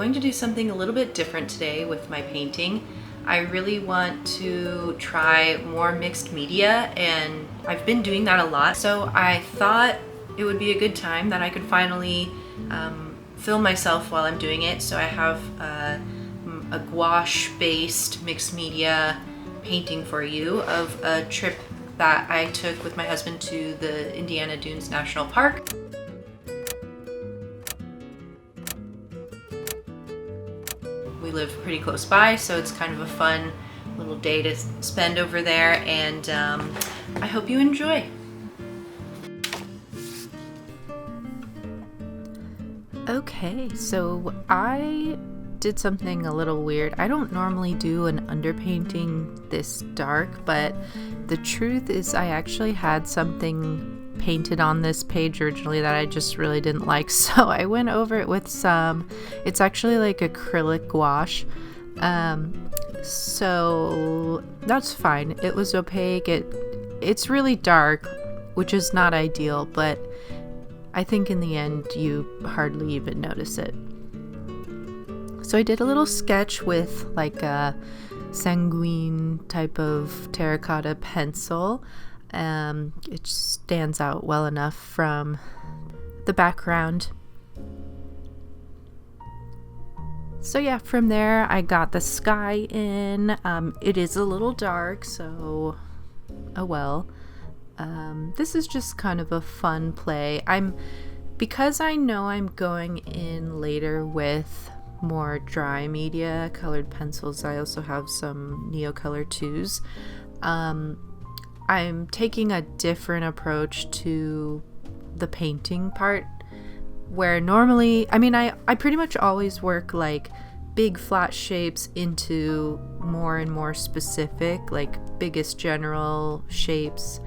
going to do something a little bit different today with my painting. I really want to try more mixed media, and I've been doing that a lot, so I thought it would be a good time that I could finally film myself while I'm doing it. So I have a gouache based mixed media painting for you of a trip that I took with my husband to the Indiana Dunes National Park. We live pretty close by, so it's kind of a fun little day to spend over there, and I hope you enjoy. Okay, so I did something a little weird. I don't normally do an underpainting this dark, but the truth is I actually had something painted on this page originally that I just really didn't like, so I went over it with some, it's actually like acrylic gouache, so that's fine. It was opaque, it's really dark, which is not ideal, but I think in the end you hardly even notice it. So I did a little sketch with like a sanguine type of terracotta pencil. It stands out well enough from the background. So yeah, from there I got the sky in. It is a little dark, so oh well. This is just kind of a fun play. Because I know I'm going in later with more dry media, colored pencils. I also have some Neocolor IIs. I'm taking a different approach to the painting part, where normally, I pretty much always work like big flat shapes into more and more specific, like biggest general shapes,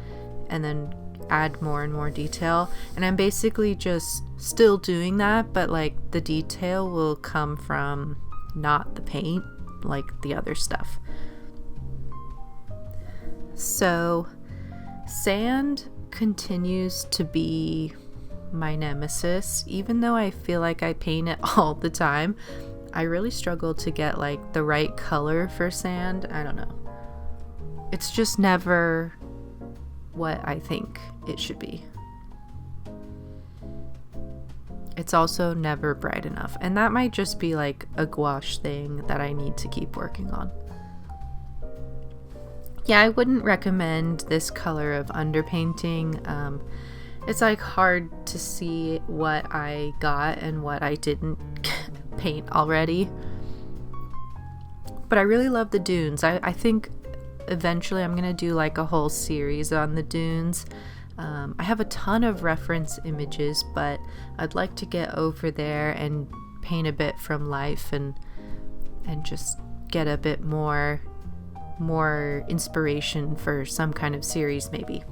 and then add more and more detail. And I'm basically just still doing that, but like the detail will come from not the paint, like the other stuff. So sand continues to be my nemesis. Even though I feel like I paint it all the time, I really struggle to get like the right color for sand. I don't know. It's just never what I think it should be. It's also never bright enough, and that might just be like a gouache thing that I need to keep working on. Yeah, I wouldn't recommend this color of underpainting. It's like hard to see what I got and what I didn't paint already. But I really love the dunes. I think eventually I'm gonna do like a whole series on the dunes. I have a ton of reference images, but I'd like to get over there and paint a bit from life and just get a bit more inspiration for some kind of series maybe.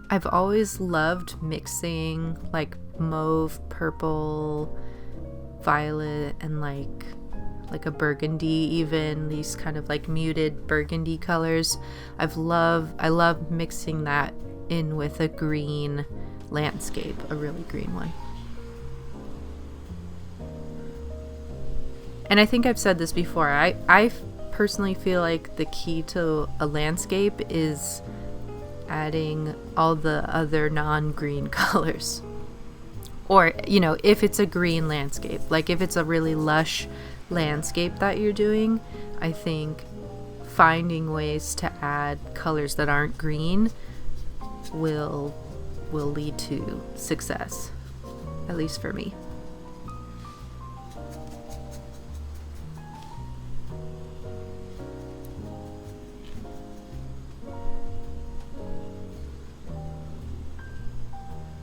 I've always loved mixing like mauve, purple, violet, and like a burgundy, even these kind of like muted burgundy colors. I love mixing that in with a green landscape, a really green one. And I think I've said this before, I personally feel like the key to a landscape is adding all the other non-green colors. Or, you know, if it's a green landscape, like if it's a really lush landscape that you're doing, I think finding ways to add colors that aren't green will lead to success, at least for me.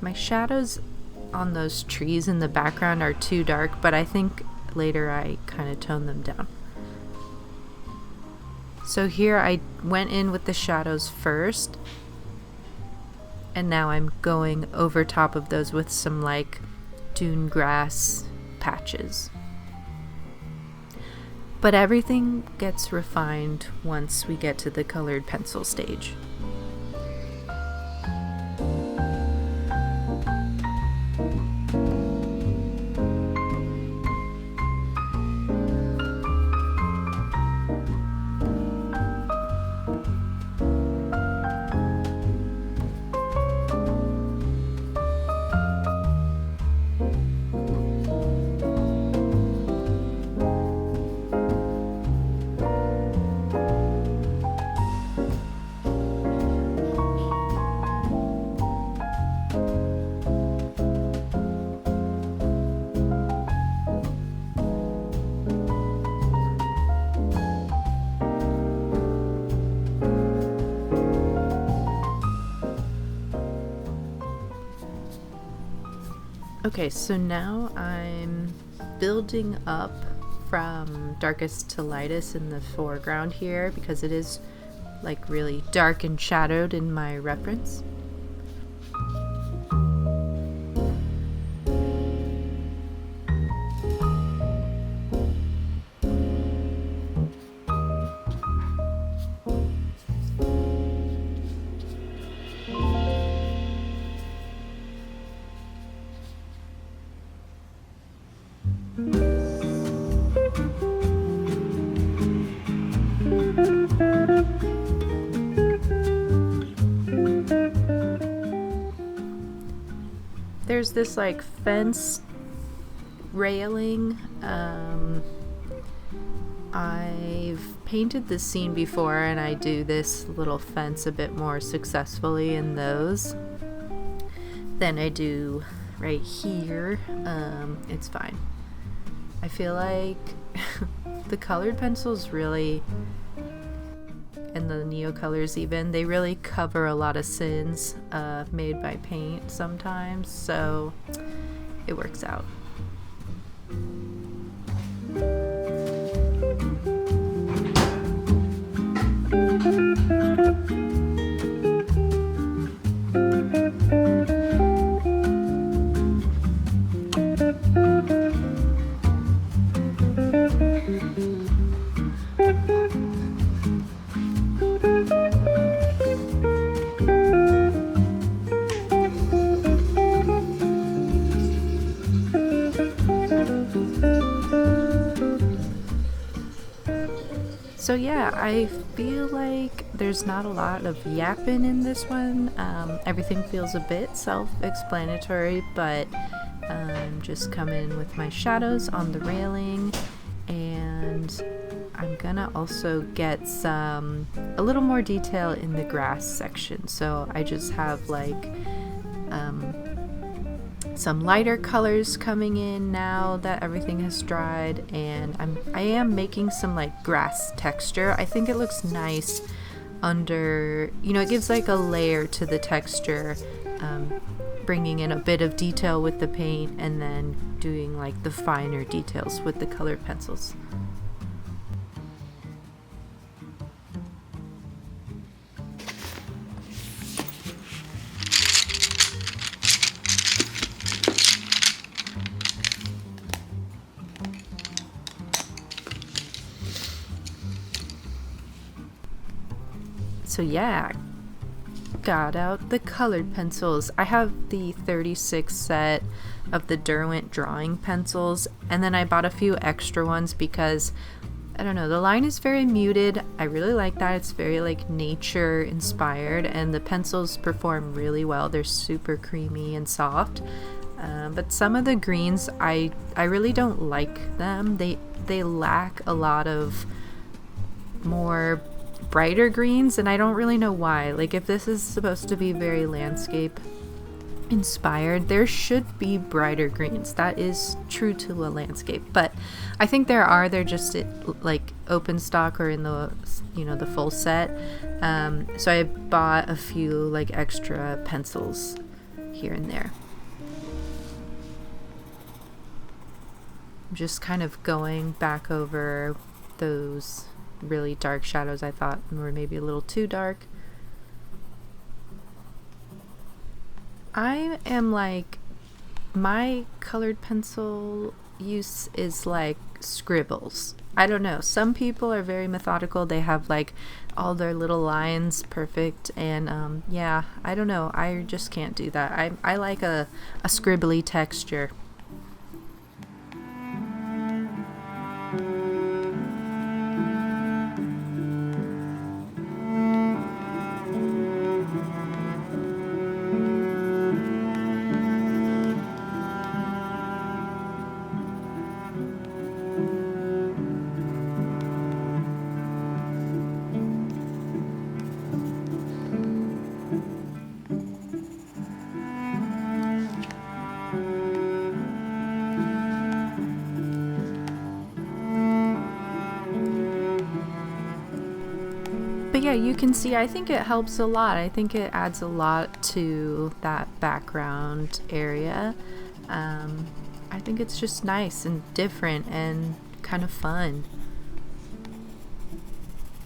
My shadows on those trees in the background are too dark, but I think later I kind of tone them down. So here I went in with the shadows first, and now I'm going over top of those with some like dune grass patches. But everything gets refined once we get to the colored pencil stage. Okay, so now I'm building up from darkest to lightest in the foreground here because it is like really dark and shadowed in my reference. There's this like fence railing. I've painted this scene before and I do this little fence a bit more successfully in those than I do right here. It's fine. I feel like the colored pencils really, and the Neocolors even, they really cover a lot of sins made by paint sometimes, so it works out. So yeah, I feel like there's not a lot of yapping in this one. Everything feels a bit self-explanatory, but I'm just coming with my shadows on the railing, and I'm gonna also get a little more detail in the grass section. So I just have like some lighter colors coming in now that everything has dried, and I am making some like grass texture. I think it looks nice under, it gives like a layer to the texture, bringing in a bit of detail with the paint and then doing like the finer details with the colored pencils. So yeah, got out the colored pencils. I have the 36 set of the Derwent Drawing Pencils, and then I bought a few extra ones because, I don't know, the line is very muted. I really like that. It's very like nature inspired, and the pencils perform really well. They're super creamy and soft. But some of the greens, I really don't like them. They lack a lot of more brighter greens, and I don't really know why. Like, if this is supposed to be very landscape inspired, there should be brighter greens. That is true to a landscape, but I think they're just like open stock or in the the full set. So I bought a few like extra pencils here and there. I'm just kind of going back over those really dark shadows I thought were maybe a little too dark. I am like, my colored pencil use is like scribbles. I don't know. Some people are very methodical. They have like all their little lines perfect, and yeah, I don't know. I just can't do that. I like a scribbly texture. But yeah, you can see, I think it helps a lot. I think it adds a lot to that background area. I think it's just nice and different and kind of fun.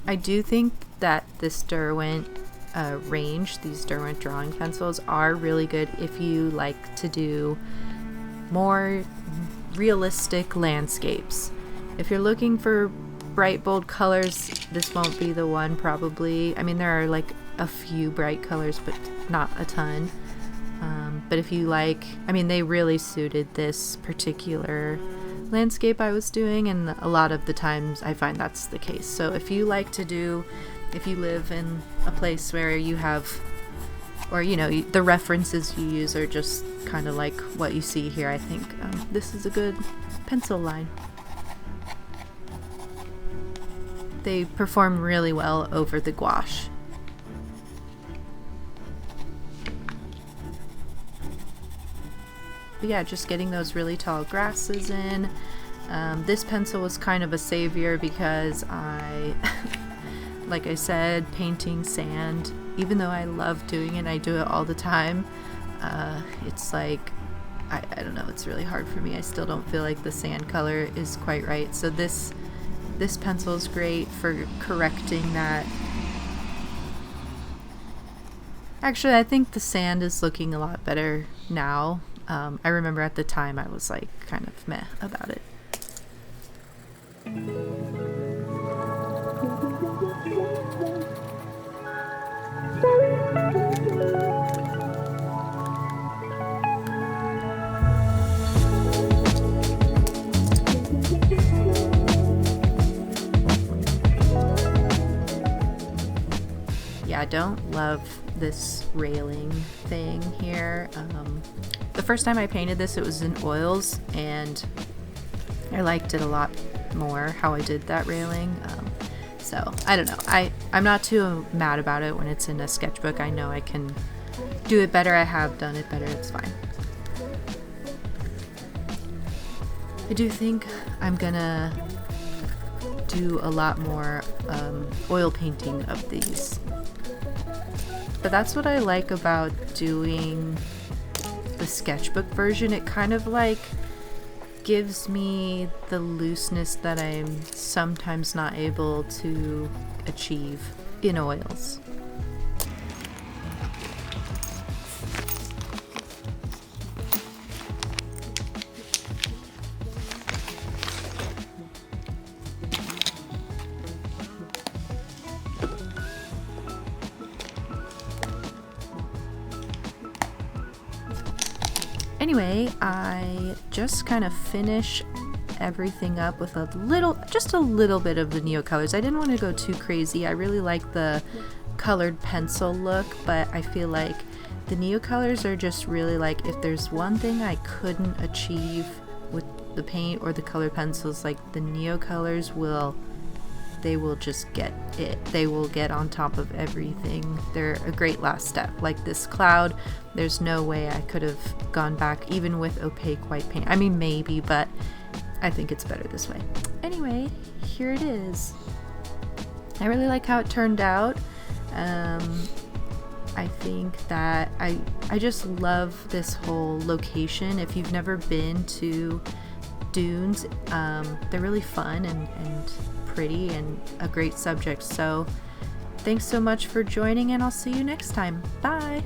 I do think that this Derwent range, these Derwent drawing pencils, are really good if you like to do more realistic landscapes. If you're looking for bright bold colors, this won't be the one probably. I mean, there are like a few bright colors, but not a ton. But if you like, I mean, they really suited this particular landscape I was doing, and a lot of the times I find that's the case. So if you like to do, if you live in a place where you have, or you know, the references you use are just kind of like what you see here, I think this is a good pencil line. They perform really well over the gouache. But yeah, just getting those really tall grasses in. This pencil was kind of a savior because like I said, painting sand, even though I love doing it, I do it all the time, it's like, I don't know, it's really hard for me. I still don't feel like the sand color is quite right. So this pencil is great for correcting that. Actually, I think the sand is looking a lot better now. I remember at the time I was like kind of meh about it. Yeah, I don't love this railing thing here. The first time I painted this, it was in oils, and I liked it a lot more how I did that railing. So I don't know. I'm not too mad about it when it's in a sketchbook. I know I can do it better. I have done it better. It's fine. I do think I'm gonna do a lot more oil painting of these. But that's what I like about doing the sketchbook version. It kind of like gives me the looseness that I'm sometimes not able to achieve in oils. Anyway, I just kind of finish everything up with just a little bit of the Neocolors. I didn't want to go too crazy. I really like the colored pencil look, but I feel like the Neocolors are just really like, if there's one thing I couldn't achieve with the paint or the colored pencils, like the Neocolors will just get it. They will get on top of everything. They're a great last step. Like this cloud, there's no way I could have gone back even with opaque white paint. I mean, maybe, but I think it's better this way. Anyway, here it is. I really like how it turned out. I think that I just love this whole location. If you've never been to dunes, they're really fun and pretty and a great subject. So thanks so much for joining, and I'll see you next time. Bye.